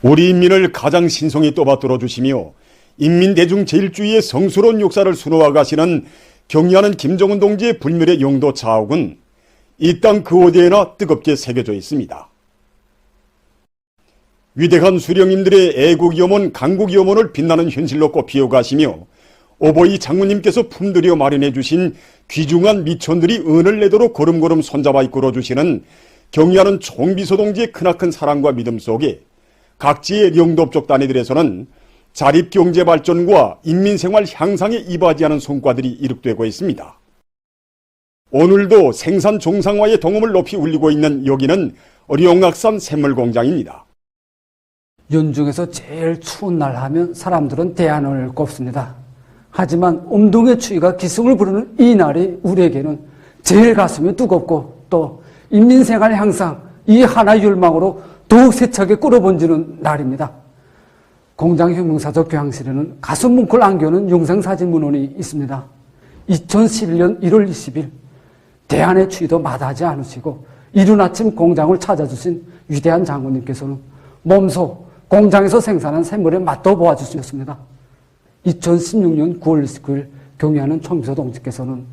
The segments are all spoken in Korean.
우리 인민을 가장 신성히 떠받들어 주시며 인민대중 제일주의의 성스러운 역사를 수놓아 가시는 경의하는 김정은 동지의 불멸의 영도 자옥은 이 땅 그 어디에나 뜨겁게 새겨져 있습니다. 위대한 수령님들의 애국 염원, 강국 염원을 빛나는 현실로 꽃피워 가시며 오보이 장모님께서 품들여 마련해 주신 귀중한 미천들이 은을 내도록 걸음걸음 손잡아 이끌어 주시는 경의하는 총비서 동지의 크나큰 사랑과 믿음 속에 각지의 영도업적 단위들에서는 자립경제발전과 인민생활 향상에 이바지하는 성과들이 이룩되고 있습니다. 오늘도 생산 정상화의 동음을 높이 울리고 있는 여기는 어리용락산 샘물공장입니다. 연중에서 제일 추운 날 하면 사람들은 대안을 꼽습니다. 하지만 운동의 추위가 기승을 부르는 이 날이 우리에게는 제일 가슴이 뜨겁고 또 인민생활 향상 이 하나의 열망으로 더욱 세차게 끌어번지는 날입니다. 공장혁명사적 교양실에는 가슴 뭉클 안겨는 영상사진 문헌이 있습니다. 2011년 1월 20일 대안의 추위도 마다하지 않으시고 이른 아침 공장을 찾아주신 위대한 장군님께서는 몸소 공장에서 생산한 샘물의 맛도 보아주셨습니다. 2016년 9월 29일 경의하는 총비서 동지께서는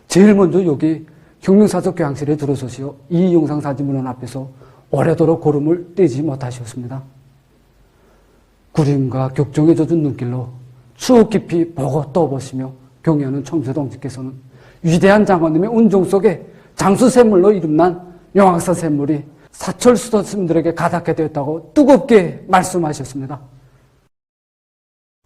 제일 먼저 여기 혁명사적 교양실에 들어서시어 이 영상사진 문헌 앞에서 오래도록 걸음을 떼지 못하셨습니다. 구림과 격정에 젖은 눈길로 추억 깊이 보고 떠보시며 경의하는 총비서 동지께서는 위대한 장관님의 운종 속에 장수샘물로 이름난 용악산 샘물이 사철 수도승들에게 가닿게 되었다고 뜨겁게 말씀하셨습니다.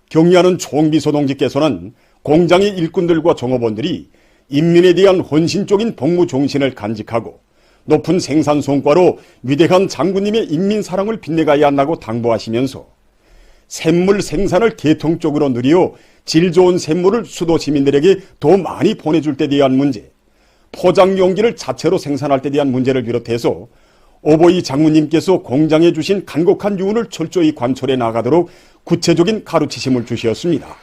경의하는 총비서 동지께서는 공장의 일꾼들과 종업원들이 인민에 대한 헌신적인 복무 정신을 간직하고 높은 생산 성과로 위대한 장군님의 인민사랑을 빛내가야 한다고 당부하시면서 샘물 생산을 계통적으로 늘려 질 좋은 샘물을 수도 시민들에게 더 많이 보내줄 때 대한 문제, 포장 용기를 자체로 생산할 때 대한 문제를 비롯해서 오보이 장군님께서 공장에 주신 간곡한 유언을 철저히 관철해 나가도록 구체적인 가르치심을 주셨습니다.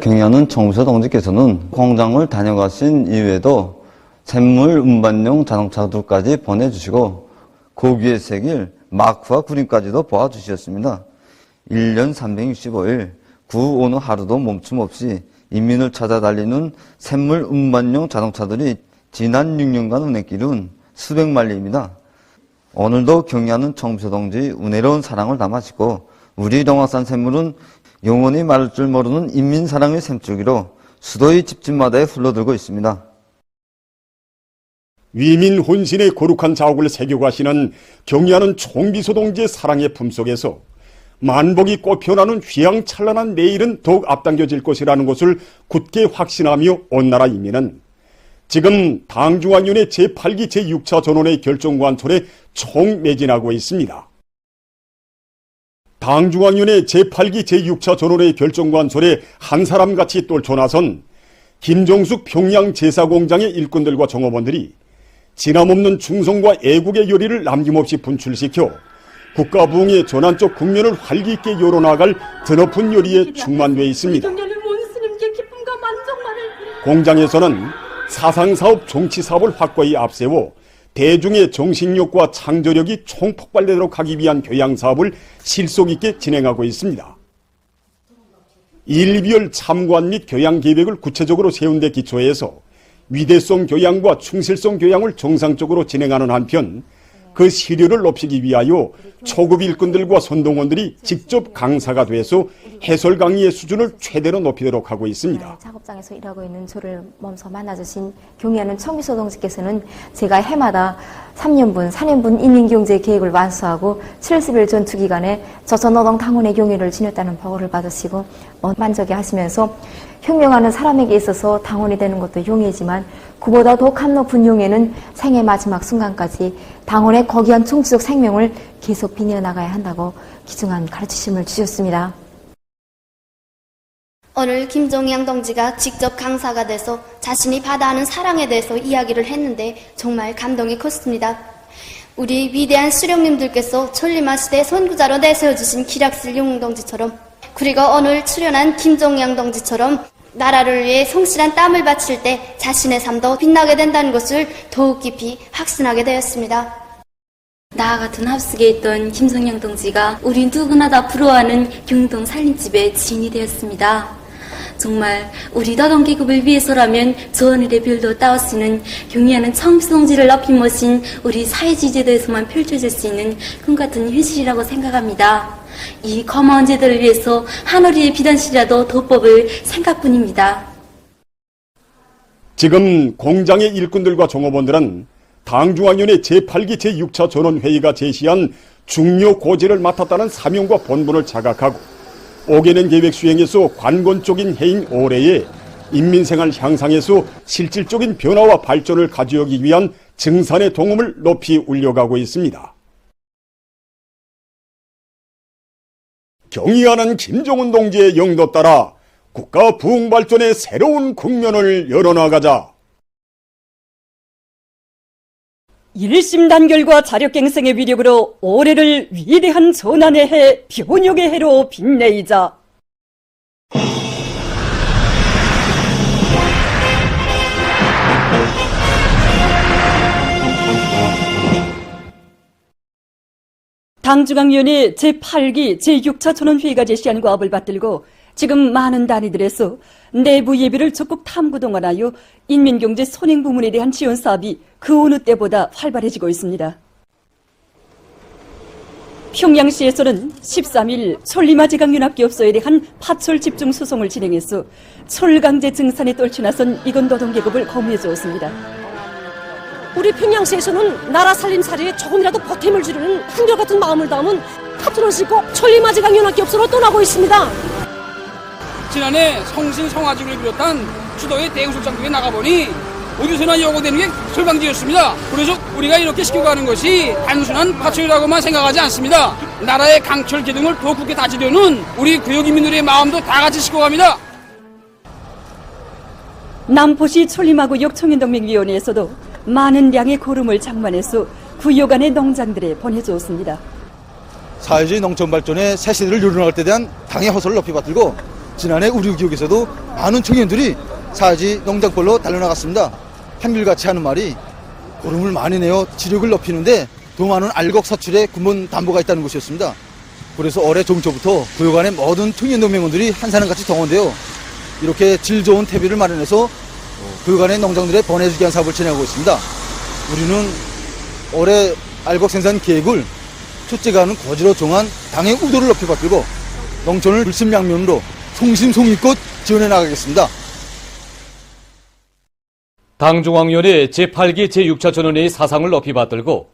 경의하는 총비서 동지께서는 공장을 다녀가신 이후에도 샘물 운반용 자동차들까지 보내주시고 거기에 새길 마크와 그림까지도 보아주셨습니다. 1년 365일 구 어느 하루도 멈춤 없이 인민을 찾아 달리는 샘물 운반용 자동차들이 지난 6년간 운행길은 수백 마리입니다. 오늘도 경의하는 총비서 동지 은혜로운 사랑을 담아시고 우리 용악산 샘물은 영원히 마를 줄 모르는 인민사랑의 샘줄기로 수도의 집집마다에 흘러들고 있습니다. 위민 혼신의 거룩한 자옥을 새겨가시는 경의하는 총비서 동지의 사랑의 품속에서 만복이 꽃피어나는 휘황찬란한 내일은 더욱 앞당겨질 것이라는 것을 굳게 확신하며 온 나라 인민은 지금 당중앙위원회 제8기 제6차 전원의 결정관철에 총매진하고 있습니다. 당중앙위원회 제8기 제6차 전원의 결정관철에 한 사람같이 떨쳐나선 김정숙 평양 제사공장의 일꾼들과 종업원들이 진함없는 충성과 애국의 열의를 남김없이 분출시켜 국가 부흥의 전환적 국면을 활기 있게 열어나갈 드높은 열의에 충만되어 있습니다. 공장에서는 사상사업, 정치사업을 확고히 앞세워 대중의 정신력과 창조력이 총폭발되도록 하기 위한 교양사업을 실속 있게 진행하고 있습니다. 1, 2별 참관 및 교양계획을 구체적으로 세운 데 기초해서 위대성 교양과 충실성 교양을 정상적으로 진행하는 한편 그 실효를 높이기 위하여 초급 일꾼들과 선동원들이 직접 강사가 돼서 해설 강의의 수준을 최대로 높이도록 하고 있습니다. 작업장에서 일하고 있는 저를 몸소 만나주신 경의하는 총비서 동지께서는 제가 해마다 3년분, 4년분 인민경제 계획을 완수하고 70일 전투기간에 조선노동당원의 경위를 지녔다는 보고를 받으시고 만족해 하시면서 혁명하는 사람에게 있어서 당원이 되는 것도 용이지만 그보다 더 값높은 용예는 생의 마지막 순간까지 당원의 거기한 정치적 생명을 계속 빛내나가야 한다고 귀중한 가르치심을 주셨습니다. 오늘 김종양 동지가 직접 강사가 돼서 자신이 받아 하는 사랑에 대해서 이야기를 했는데 정말 감동이 컸습니다. 우리 위대한 수령님들께서 천리마시대 선구자로 내세워주신 기락실 영웅동지처럼 그리고 오늘 출연한 김종양 동지처럼 나라를 위해 성실한 땀을 바칠 때 자신의 삶도 빛나게 된다는 것을 더욱 깊이 확신하게 되었습니다. 나 같은 합숙에 있던 김성영 동지가 우리 누구나 다 부러워하는 경동 살림집의 지인이 되었습니다. 정말 우리 노동계급을 위해서라면 저 하늘의 별도 따올 수 있는 경의하는 청수 동지를 높이 모신 우리 사회주의제도에서만 펼쳐질 수 있는 꿈같은 현실이라고 생각합니다. 이 고마운 제도를 위해서 하늘의 비단실이라도 도법을 생각뿐입니다. 지금 공장의 일꾼들과 종업원들은 당중앙위원회 제8기 제6차 전원회의가 제시한 중요 고지를 맡았다는 사명과 본분을 자각하고 5개년 계획 수행에서 관건적인 해인 올해에 인민생활 향상에서 실질적인 변화와 발전을 가져오기 위한 증산의 동음을 높이 울려가고 있습니다. 경의하는 김정은 동지의 영도 따라 국가 부흥 발전의 새로운 국면을 열어나가자. 일심단결과 자력갱생의 위력으로 올해를 위대한 전환의 해, 변혁의 해로 빛내이자. 당중앙위원회 제8기 제6차 전원회의가 제시한 과업을 받들고 지금 많은 단위들에서 내부 예비를 적극 탐구동원하여 인민경제 선행 부문에 대한 지원 사업이 그 어느 때보다 활발해지고 있습니다. 평양시에서는 13일 천리마제강연합기업소에 대한 파철 집중 소송을 진행해서 철강제 증산에 떨쳐 나선 이건 노동계급을 거부해 주었습니다. 우리 평양시에서는 나라 살림살이에 조금이라도 보탬을 주려는 한결같은 마음을 담은 파트너를 싣고 천리마제강연합기업소로 떠나고 있습니다. 지난해 성신 성화직을 비롯한 주도의 대우술장국에 나가보니 어디서나 요구되는 게 철강제였습니다. 그래서 우리가 이렇게 시키고 가는 것이 단순한 파출이라고만 생각하지 않습니다. 나라의 강철 기둥을 더 굳게 다지려는 우리 구역인민들의 마음도 다 같이 싣고 갑니다. 남포시 천리마구역 청년동맹위원회에서도 많은 양의 고름을 장만해서 구역 안의 농장들에 보내주었습니다. 사회주의 농촌발전의 새 시대를 열어나갈 때 대한 당의 허설을 높이 받들고 지난해 우리 구역에서도 많은 청년들이 사회주의 농장벌로 달려나갔습니다. 한결같이 하는 말이 고름을 많이 내어 지력을 높이는데 더 많은 알곡 사출에 근본 담보가 있다는 것이었습니다. 그래서 올해 정초부터 구역 안의 모든 청년동맹원들이 한사람같이 동원되어 이렇게 질 좋은 퇴비를 마련해서 구역 안의 농장들에 보내주기 위한 사업을 진행하고 있습니다. 우리는 올해 알곡 생산 계획을 첫째가 하는 고지로 정한 당의 우도를 높이 받들고 농촌을 불심양면으로 송심송이껏 지원해 나가겠습니다. 당중앙위원회 제8기 제6차 전원회의 사상을 높이 받들고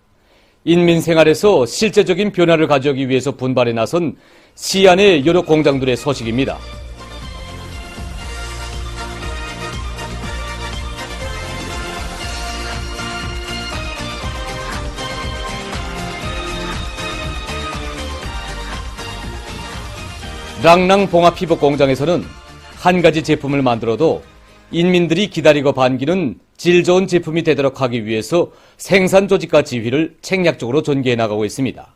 인민생활에서 실제적인 변화를 가져오기 위해서 분발에 나선 시안의 여러 공장들의 소식입니다. 랑랑 봉합피복 공장에서는 한 가지 제품을 만들어도 인민들이 기다리고 반기는 질 좋은 제품이 되도록 하기 위해서 생산 조직과 지휘를 책략적으로 전개해 나가고 있습니다.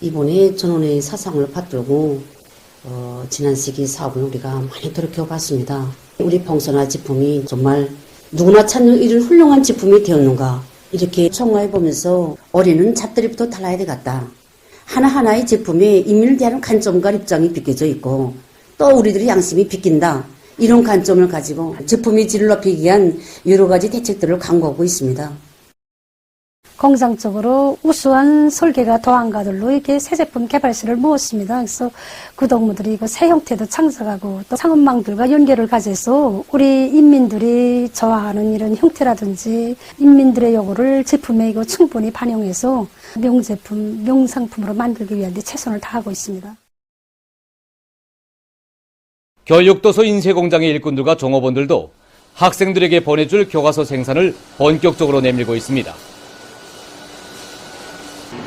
이번에 전원의 사상을 받들고 지난 시기 사업을 우리가 많이 돌이켜봤습니다. 우리 봉선화 제품이 정말 누구나 찾는 이런 훌륭한 제품이 되었는가 이렇게 총화해보면서 올해는 잡다리부터 달라야 되겠다. 하나하나의 제품에 인민을 대한 관점과 입장이 비껴져 있고 또 우리들의 양심이 비낀다. 이런 관점을 가지고 제품의 질을 높이기 위한 여러 가지 대책들을 강구하고 있습니다. 공장적으로 우수한 설계가 도안가들로 이렇게 새 제품 개발실을 모았습니다. 그래서 구동무들이 새 형태도 창작하고 또 상업망들과 연결을 가져서 우리 인민들이 좋아하는 이런 형태라든지 인민들의 요구를 제품에 충분히 반영해서 명제품, 명상품으로 만들기 위한 데 최선을 다하고 있습니다. 교육도서 인쇄공장의 일꾼들과 종업원들도 학생들에게 보내줄 교과서 생산을 본격적으로 내밀고 있습니다.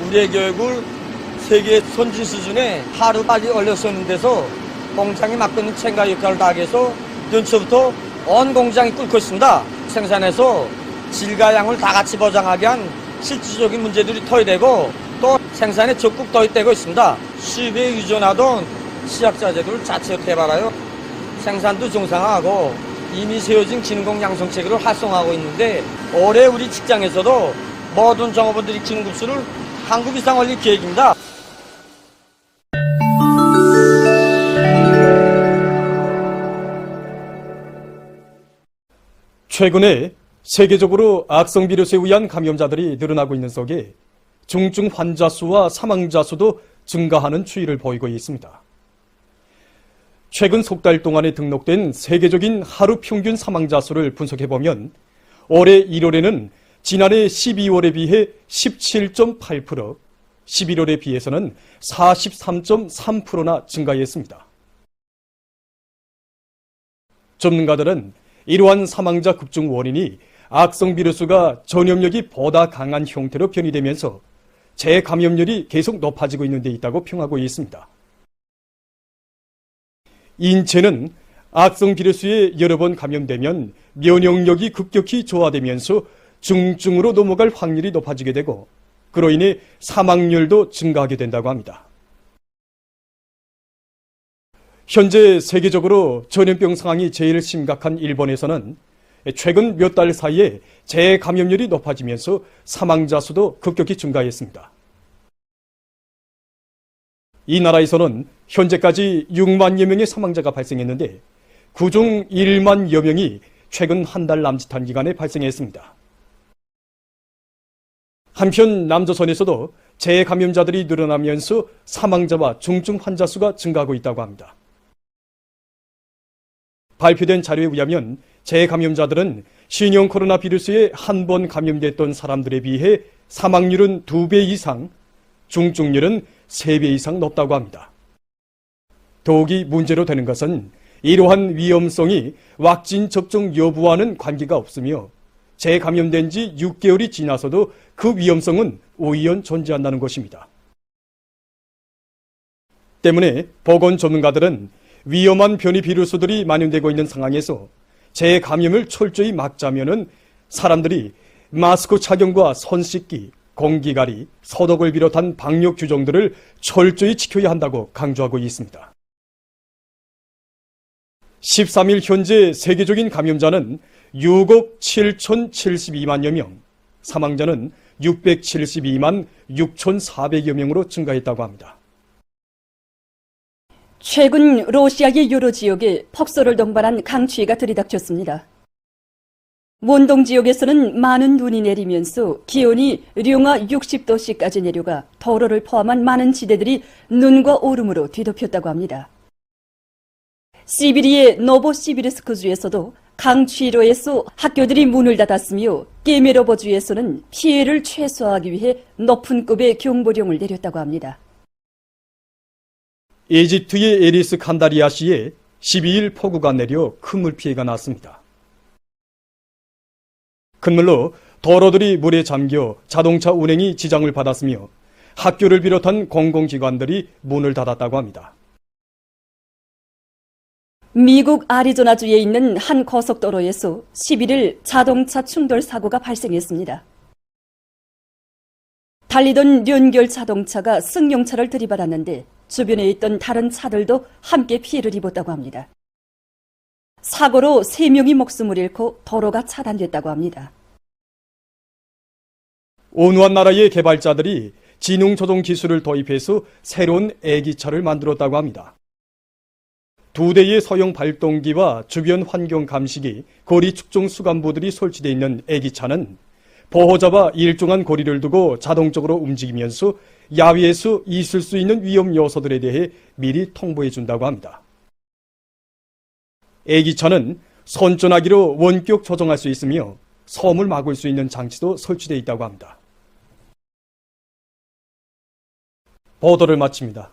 우리의 교육을 세계 선진 수준에 하루 빨리 올렸었는 데서 공장이 맡고 있는 챙가 역할을 다하기 위해서 연초부터 온 공장이 끓고 있습니다. 생산에서 질과 양을 다 같이 보장하기 위한 실질적인 문제들이 토의되고 또 생산에 적극 도입되고 있습니다. 수입에 의존하던 시약자재들 자체로 개발하여 생산도 정상화하고 이미 세워진 진공 양성체계를 활성화하고 있는데 올해 우리 직장에서도 모든 종업원들이 긴급수를 한국 이상 올릴 계획입니다. 최근에 세계적으로 악성 비루스에 의한 감염자들이 늘어나고 있는 속에 중증 환자 수와 사망자 수도 증가하는 추이를 보이고 있습니다. 최근 석 달 동안에 등록된 세계적인 하루 평균 사망자 수를 분석해보면 올해 1월에는 지난해 12월에 비해 17.8%, 11월에 비해서는 43.3%나 증가했습니다. 전문가들은 이러한 사망자 급증 원인이 악성 비루스가 전염력이 보다 강한 형태로 변이되면서 재감염률이 계속 높아지고 있는 데 있다고 평하고 있습니다. 인체는 악성 비루스에 여러 번 감염되면 면역력이 급격히 저하되면서 중증으로 넘어갈 확률이 높아지게 되고 그로 인해 사망률도 증가하게 된다고 합니다. 현재 세계적으로 전염병 상황이 제일 심각한 일본에서는 최근 몇 달 사이에 재감염률이 높아지면서 사망자 수도 급격히 증가했습니다. 이 나라에서는 현재까지 6만여 명의 사망자가 발생했는데 그중 1만여 명이 최근 한 달 남짓한 기간에 발생했습니다. 한편 남조선에서도 재감염자들이 늘어나면서 사망자와 중증 환자 수가 증가하고 있다고 합니다. 발표된 자료에 의하면 재감염자들은 신형 코로나 비루스에 한 번 감염됐던 사람들에 비해 사망률은 2배 이상, 중증률은 3배 이상 높다고 합니다. 더욱이 문제로 되는 것은 이러한 위험성이 왁신 접종 여부와는 관계가 없으며 재감염된 지 6개월이 지나서도 그 위험성은 오히려 존재한다는 것입니다. 때문에 보건 전문가들은 위험한 변이 비루스들이 만연되고 있는 상황에서 재감염을 철저히 막자면은 사람들이 마스크 착용과 손 씻기, 공기가리, 소독을 비롯한 방역 규정들을 철저히 지켜야 한다고 강조하고 있습니다. 13일 현재 세계적인 감염자는 6억 7,072만여 명, 사망자는 672만 6,400여 명으로 증가했다고 합니다. 최근 러시아의 여러 지역에 폭설을 동반한 강추위가 들이닥쳤습니다. 몬동 지역에서는 많은 눈이 내리면서 기온이 영하 60도씨까지 내려가 도로를 포함한 많은 지대들이 눈과 얼음으로 뒤덮였다고 합니다. 시베리아의 노보시비르스크주에서도 강추위로 해서 학교들이 문을 닫았으며 게메로버주에서는 피해를 최소화하기 위해 높은 급의 경보령을 내렸다고 합니다. 이집트의 에리스 칸다리아시에 12일 폭우가 내려 큰 물피해가 났습니다. 큰 물로 도로들이 물에 잠겨 자동차 운행이 지장을 받았으며 학교를 비롯한 공공기관들이 문을 닫았다고 합니다. 미국 아리조나주에 있는 한 고속도로에서 11일 자동차 충돌 사고가 발생했습니다. 달리던 연결 자동차가 승용차를 들이받았는데 주변에 있던 다른 차들도 함께 피해를 입었다고 합니다. 사고로 3명이 목숨을 잃고 도로가 차단됐다고 합니다. 온유한 나라의 개발자들이 지능조종 기술을 도입해서 새로운 애기차를 만들었다고 합니다. 2대의 소형 발동기와 주변 환경 감시기, 거리 측정 수감부들이 설치되어 있는 애기차는 보호자와 일정한 거리를 두고 자동적으로 움직이면서 야외에서 있을 수 있는 위험 요소들에 대해 미리 통보해 준다고 합니다. 애기차는 손전화기로 원격 조정할 수 있으며 소음을 막을 수 있는 장치도 설치되어 있다고 합니다. 보도를 마칩니다.